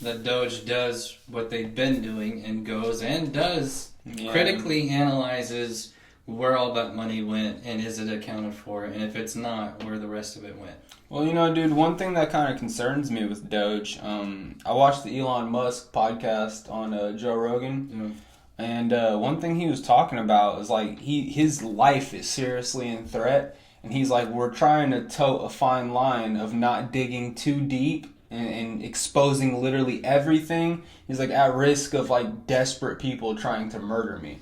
that Doge does what they've been doing and goes and does critically analyzes where all that money went and is it accounted for, and if it's not, where the rest of it went. Well, dude, one thing that kind of concerns me with Doge, I watched the Elon Musk podcast on Joe Rogan, and one thing he was talking about is like his life is seriously in threat, and he's like, we're trying to tote a fine line of not digging too deep and exposing literally everything. He's like at risk of like desperate people trying to murder me.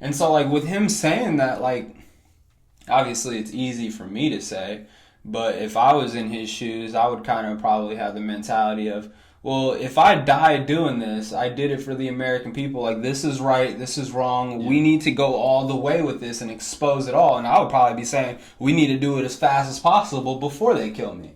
And so like with him saying that, like obviously it's easy for me to say, but if I was in his shoes, I would kind of probably have the mentality of, well, if I die doing this, I did it for the American people. Like, this is right, this is wrong. Yeah. We need to go all the way with this and expose it all. And I would probably be saying, we need to do it as fast as possible before they kill me.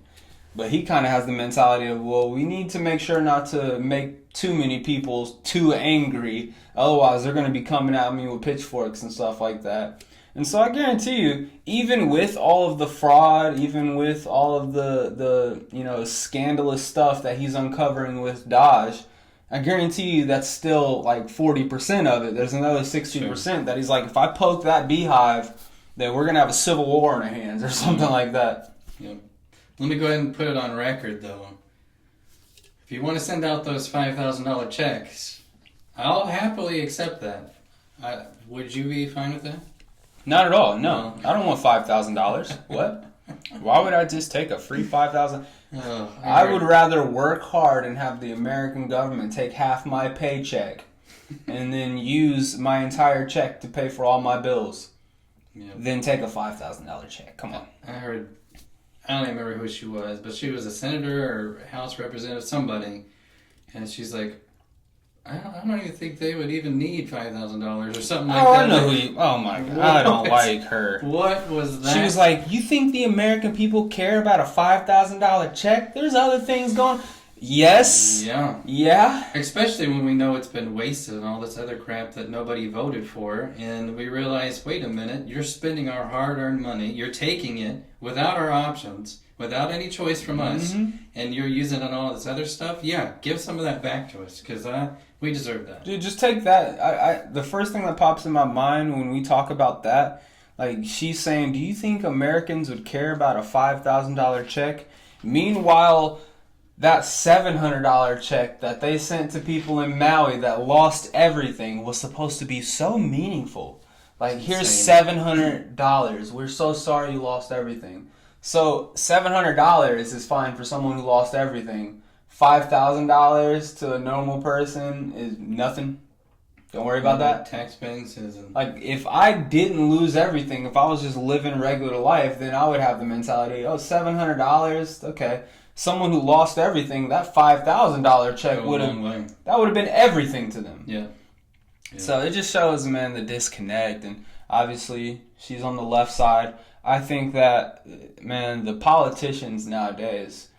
But he kind of has the mentality of, well, we need to make sure not to make too many people too angry. Otherwise, they're going to be coming at me with pitchforks and stuff like that. And so I guarantee you, even with all of the fraud, even with all of the scandalous stuff that he's uncovering with Dodge, I guarantee you that's still like 40% of it. There's another 60% that he's like, if I poke that beehive, then we're going to have a civil war in our hands or something like that. Yep. Let me go ahead and put it on record, though. If you want to send out those $5,000 checks, I'll happily accept that. Would you be fine with that? Not at all, no. I don't want $5,000. What? Why would I just take a free $5,000? I would rather work hard and have the American government take half my paycheck and then use my entire check to pay for all my bills than take a $5,000 check. Come on. I heard I don't even remember who she was, but she was a senator or House representative, somebody. And she's like, I don't even think they would even need $5,000 or something like that. I know who you... Oh, my God. I don't like her. What was that? She was like, you think the American people care about a $5,000 check? There's other things going... Yes. Yeah. Yeah. Especially when we know it's been wasted and all this other crap that nobody voted for. And we realize, wait a minute, you're spending our hard-earned money. You're taking it without our options, without any choice from us. And you're using it on all this other stuff. Yeah, give some of that back to us because we deserve that. Dude, just take that. The first thing that pops in my mind when we talk about that, like she's saying, do you think Americans would care about a $5,000 check? Meanwhile, that $700 check that they sent to people in Maui that lost everything was supposed to be so meaningful. Like, here's $700. We're so sorry you lost everything. So $700 is fine for someone who lost everything. $5,000 to a normal person is nothing. Don't worry about that. Tax expenses. Like, if I didn't lose everything, if I was just living regular life, then I would have the mentality, oh, $700, okay. Someone who lost everything, that $5,000 check would have been everything to them. Yeah. So it just shows, man, the disconnect. And obviously, she's on the left side. I think that, man, the politicians nowadays,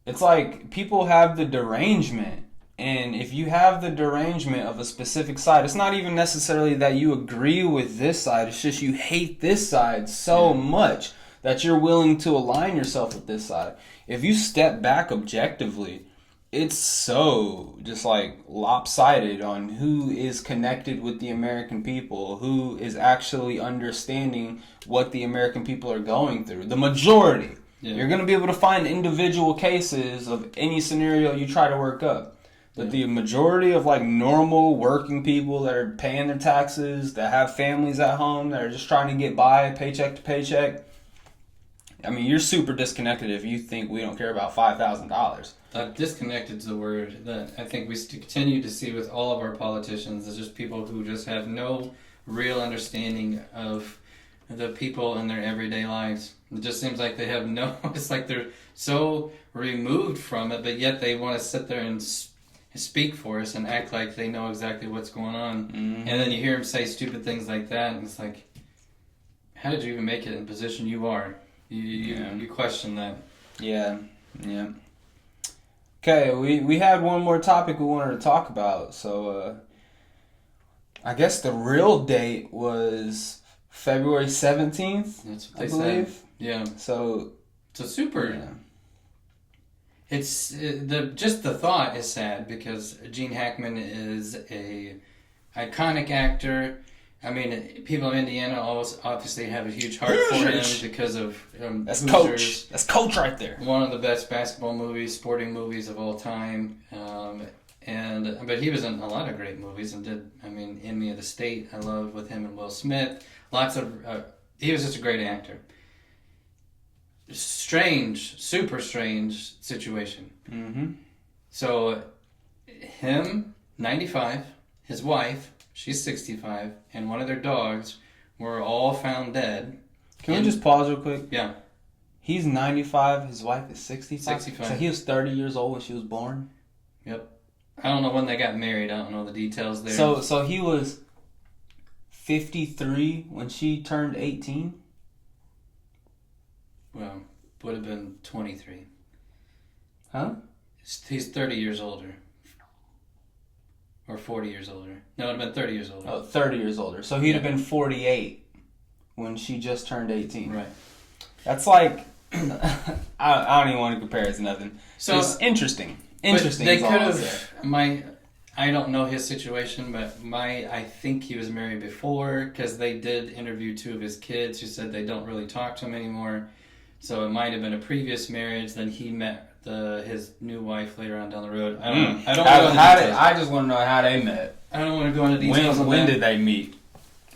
it's like people have the derangement. And if you have the derangement of a specific side, it's not even necessarily that you agree with this side. It's just you hate this side so much that you're willing to align yourself with this side. If you step back objectively, it's so just like lopsided on who is connected with the American people, who is actually understanding what the American people are going through. The majority. Yeah. You're going to be able to find individual cases of any scenario you try to work up. But the majority of like normal working people that are paying their taxes, that have families at home, that are just trying to get by paycheck to paycheck, I mean, you're super disconnected if you think we don't care about $5,000. Disconnected is the word that I think we continue to see with all of our politicians. Is just people who just have no real understanding of the people in their everyday lives. It just seems like they have no... It's like they're so removed from it, but yet they want to sit there and speak for us and act like they know exactly what's going on. And then you hear them say stupid things like that, and it's like, how did you even make it in the position you are? You question that. Yeah. Okay, we had one more topic we wanted to talk about. So, I guess the real date was February 17th. That's what they believe. Said. Yeah. So it's a super. Yeah. It's just the thought is sad because Gene Hackman is a iconic actor. I mean, people in Indiana obviously have a huge heart for him because of that's Hoosiers. Coach. That's Coach right there. One of the best basketball movies, sporting movies of all time. But he was in a lot of great movies and did. I mean, Enemy of the State. I love with him and Will Smith. Lots of. He was just a great actor. Strange, super strange situation. So, him, 95, his wife. She's 65, and one of their dogs were all found dead. Can we just pause real quick? Yeah. He's 95, his wife is 65? 65. So he was 30 years old when she was born? Yep. I don't know when they got married. I don't know the details there. So he was 53 when she turned 18? Well, would have been 23. Huh? He's 30 years older. Or 40 years older. No, it would have been 30 years older. Oh, 30 years older. So he'd have been 48 when she just turned 18. Right. That's like... I don't even want to compare it to nothing. So it's interesting. Interesting. They could have... I don't know his situation, but I think he was married before because they did interview two of his kids who said they don't really talk to him anymore. So it might have been a previous marriage. Then he met his new wife later on down the road. I don't know. I just want to know how they met. I don't want to go into details. When did they meet?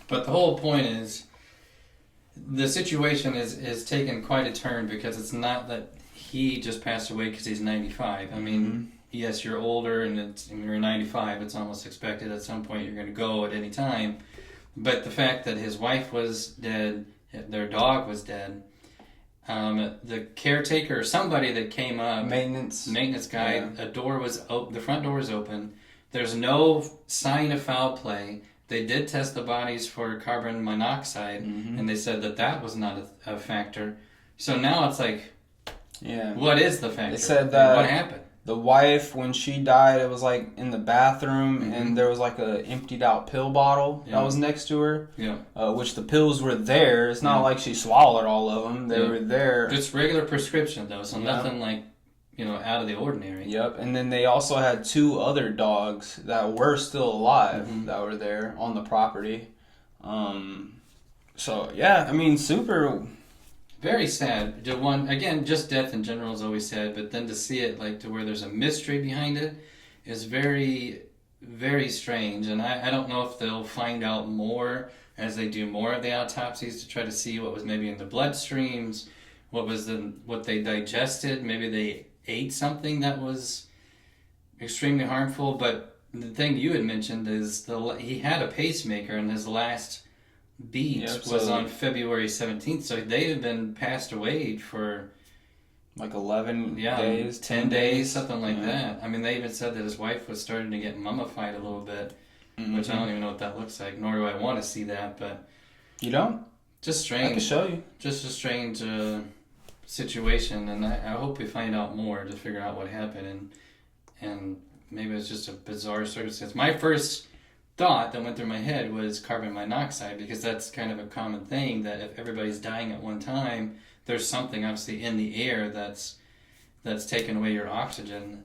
But the whole point is, the situation is taken quite a turn because it's not that he just passed away because he's 95. I mean, yes, you're older and you're 95. It's almost expected at some point you're going to go at any time. But the fact that his wife was dead, their dog was dead, the caretaker or somebody that came up, maintenance guy, yeah. The front door was open. There's no sign of foul play. They did test the bodies for carbon monoxide, and they said that was not a factor. So now it's like, what is the factor? They said that what happened? The wife, when she died, it was like in the bathroom, and there was like a emptied out pill bottle that was next to her. Yeah. Which the pills were there. It's not like she swallowed all of them. They were there. Just regular prescription though, so nothing like, out of the ordinary. Yep. And then they also had 2 other dogs that were still alive that were there on the property. So yeah, I mean, super. Very sad. Just death in general is always sad, but then to see it like to where there's a mystery behind it is very, very strange. And I don't know if they'll find out more as they do more of the autopsies to try to see what was maybe in the bloodstreams, what they digested. Maybe they ate something that was extremely harmful. But the thing you had mentioned is he had a pacemaker, and his last beat was on February 17th, so they had been passed away for like 11 days, 10 days, something like that. I mean, they even said that his wife was starting to get mummified a little bit, which I don't even know what that looks like, nor do I want to see that. But you don't? Just strange. I can show you. Just a strange situation, and I hope we find out more to figure out what happened, and maybe it's just a bizarre circumstance. My first thought that went through my head was carbon monoxide, because that's kind of a common thing, that if everybody's dying at one time, there's something obviously in the air that's taking away your oxygen.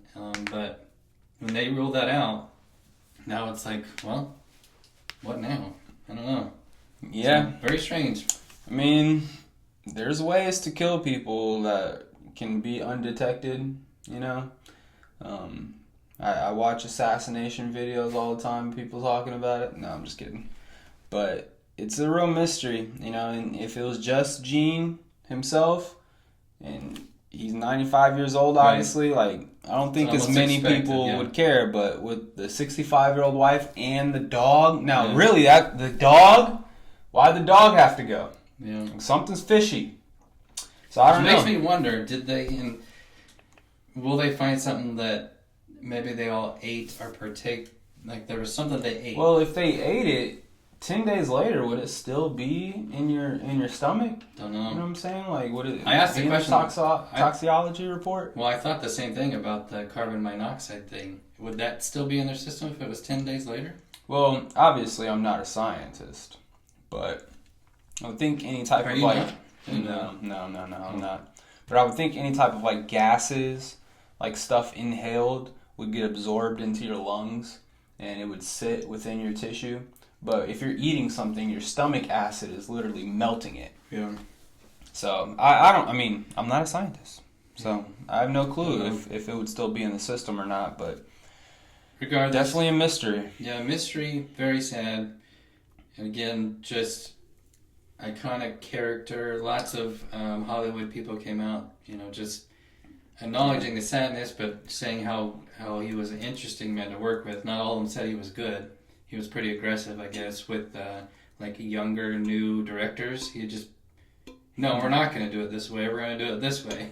But when they ruled that out, now it's like, well, what now? I don't know. Yeah. So, very strange. I mean, there's ways to kill people that can be undetected, I watch assassination videos all the time, people talking about it. No, I'm just kidding. But it's a real mystery, and if it was just Gene himself, and he's 95 years old, obviously, like, I don't think as many people would care, but with the 65-year-old wife and the dog, really, the dog, why'd the dog have to go? Yeah. Something's fishy. So I don't know. It makes me wonder, will they find something that maybe they all ate or partake, like there was something they ate? Well, if they ate it, 10 days later, would it still be in your stomach? Don't know. You know what I'm saying? Like, would it I asked the question, toxicology report? Well, I thought the same thing about the carbon monoxide thing. Would that still be in their system if it was 10 days later? Well, obviously, I'm not a scientist, but I would think any type of like... No, I'm not. But I would think any type of like gases, like stuff inhaled, would get absorbed into your lungs and it would sit within your tissue. But if you're eating something, your stomach acid is literally melting it. Yeah. So I'm not a scientist. So I have no clue if it would still be in the system or not, but regardless, definitely a mystery. Yeah, mystery, very sad. And again, just iconic character. Lots of Hollywood people came out, just acknowledging the sadness, but saying how he was an interesting man to work with. Not all of them said he was good. He was pretty aggressive, I guess, with like younger, new directors. He just, no, we're not going to do it this way. We're going to do it this way.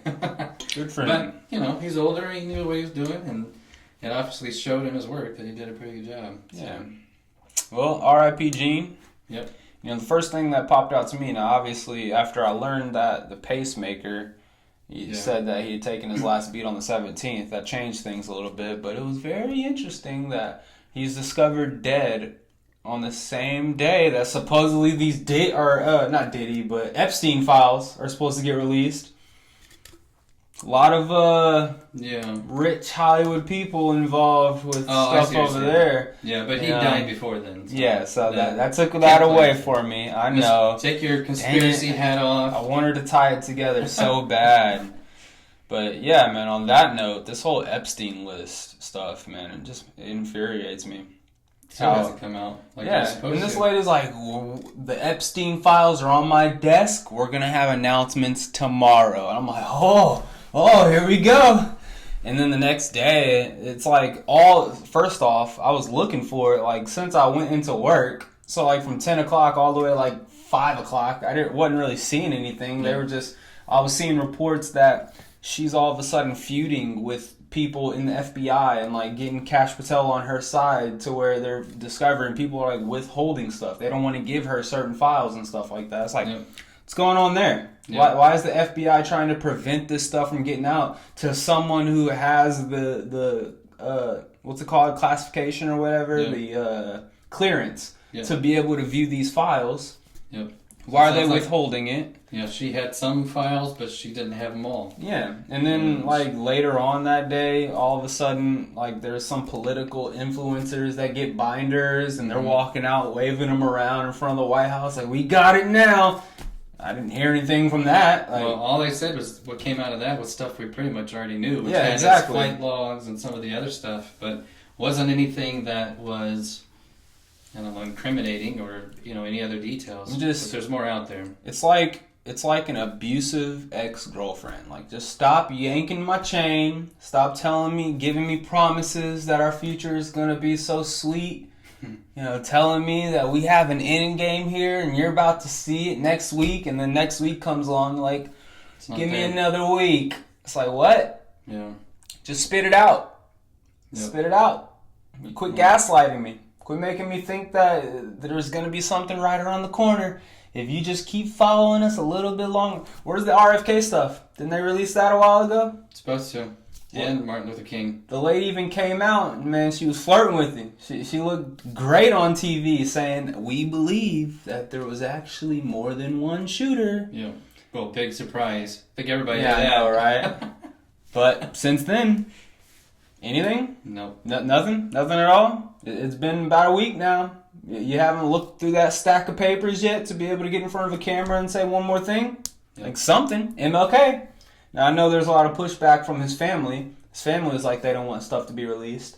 Good for him. But, he's older. He knew what he was doing, and it obviously showed in his work that he did a pretty good job. So. Yeah. Well, R.I.P. Gene. Yep. The first thing that popped out to me, now obviously after I learned that the pacemaker, he said that he had taken his last beat on the 17th, that changed things a little bit, but it was very interesting that he's discovered dead on the same day that supposedly these not Diddy, but Epstein files are supposed to get released. A lot of rich Hollywood people involved with stuff over there. Yeah, but he died before then. So so that took that away for me. I know. Take your conspiracy hat off. I wanted to tie it together so bad. But yeah, man, on that note, this whole Epstein List stuff, man, it infuriates me. How hasn't come out? Like and this lady's like, the Epstein files are on my desk. We're going to have announcements tomorrow. And I'm like, oh, here we go. And then the next day, it's like first off, I was looking for it like since I went into work. So like from 10 o'clock all the way to like 5 o'clock, wasn't really seeing anything. They were just, I was seeing reports that she's all of a sudden feuding with people in the FBI and like getting Kash Patel on her side to where they're discovering people are like withholding stuff. They don't want to give her certain files and stuff like that. It's like, what's going on there? Why is the FBI trying to prevent this stuff from getting out to someone who has the what's it called, classification or whatever, the clearance to be able to view these files? Why are they withholding it? Yeah, she had some files, but she didn't have them all. Yeah, and then like later on that day, all of a sudden, like there's some political influencers that get binders, and they're walking out waving them around in front of the White House, like, we got it now. I didn't hear anything from that. Like, well, all they said was what came out of that was stuff we pretty much already knew. Which had exactly. Flight logs and some of the other stuff, but wasn't anything that was, I don't know, incriminating or any other details. But there's more out there. It's like an abusive ex-girlfriend. Like, just stop yanking my chain. Stop giving me promises that our future is gonna be so sweet. Telling me that we have an end game here and you're about to see it next week, and then next week comes along like, give me another week. It's like, what? Yeah. Just spit it out. Spit it out. You quit gaslighting me. Quit making me think that there's going to be something right around the corner. If you just keep following us a little bit longer. Where's the RFK stuff? Didn't they release that a while ago? Supposed to. And Martin Luther King. The lady even came out, and man, she was flirting with him. She looked great on TV saying, we believe that there was actually more than one shooter. Yeah. Well, big surprise. I think everybody knew that. I know, right? But since then, anything? No. Nothing? Nothing at all? It's been about a week now. You haven't looked through that stack of papers yet to be able to get in front of a camera and say one more thing? Yep. Like something. MLK. Now, I know there's a lot of pushback from his family. His family is like they don't want stuff to be released.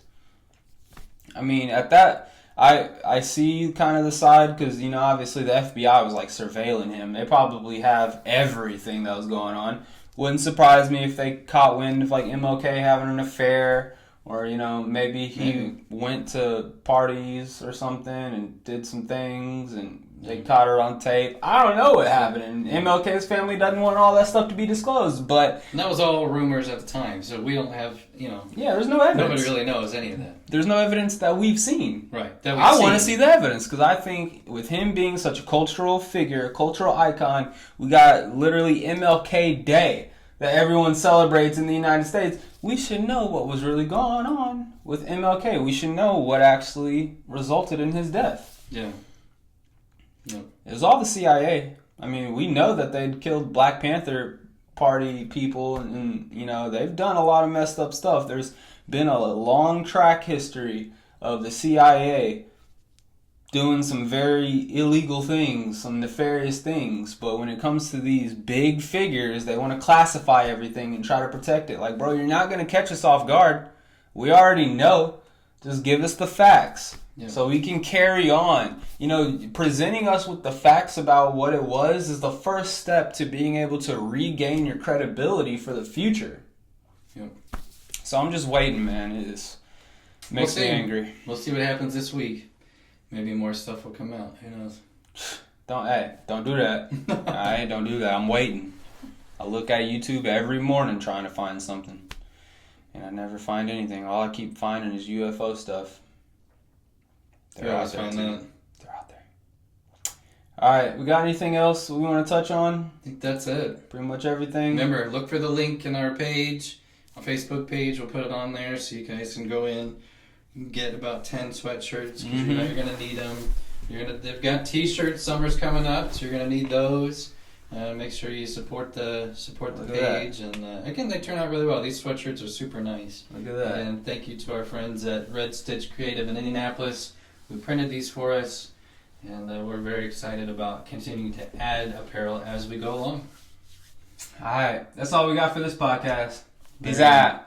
I mean, at that, I see kind of the side because, obviously the FBI was like surveilling him. They probably have everything that was going on. Wouldn't surprise me if they caught wind of like MLK having an affair, or, maybe he went to parties or something and did some things and they caught her on tape. I don't know what happened. And MLK's family doesn't want all that stuff to be disclosed, but... And that was all rumors at the time, so we don't have, Yeah, there's no evidence. Nobody really knows any of that. There's no evidence that we've seen. Right. I want to see the evidence, because I think with him being such a cultural figure, a cultural icon, we got literally MLK Day that everyone celebrates in the United States. We should know what was really going on with MLK. We should know what actually resulted in his death. Yeah. Yep. It was all the CIA. I mean, we know that they'd killed Black Panther Party people, and they've done a lot of messed up stuff. There's been a long track history of the CIA doing some very illegal things, some nefarious things. But when it comes to these big figures, they want to classify everything and try to protect it. Like, bro, you're not going to catch us off guard. We already know. Just give us the facts. Yeah. So we can carry on. Presenting us with the facts about what it was is the first step to being able to regain your credibility for the future. Yeah. So I'm just waiting, man. It just makes me angry. We'll see what happens this week. Maybe more stuff will come out. Who knows? Don't do that. Alright, don't do that. I'm waiting. I look at YouTube every morning trying to find something. And I never find anything. All I keep finding is UFO stuff. They're out there. They're out there. Alright, we got anything else we want to touch on? I think that's it. Pretty much everything. Remember, look for the link in our page, our Facebook page. We'll put it on there so you guys can go in and get about 10 sweatshirts, because you're going to need them. They've got t-shirts. Summer's coming up, so you're going to need those. Make sure you support the page, and again, they turn out really well. These sweatshirts are super nice. Look at that. And thank you to our friends at Red Stitch Creative in Indianapolis who printed these for us, and we're very excited about continuing to add apparel as we go along. All right, that's all we got for this podcast. Peace out.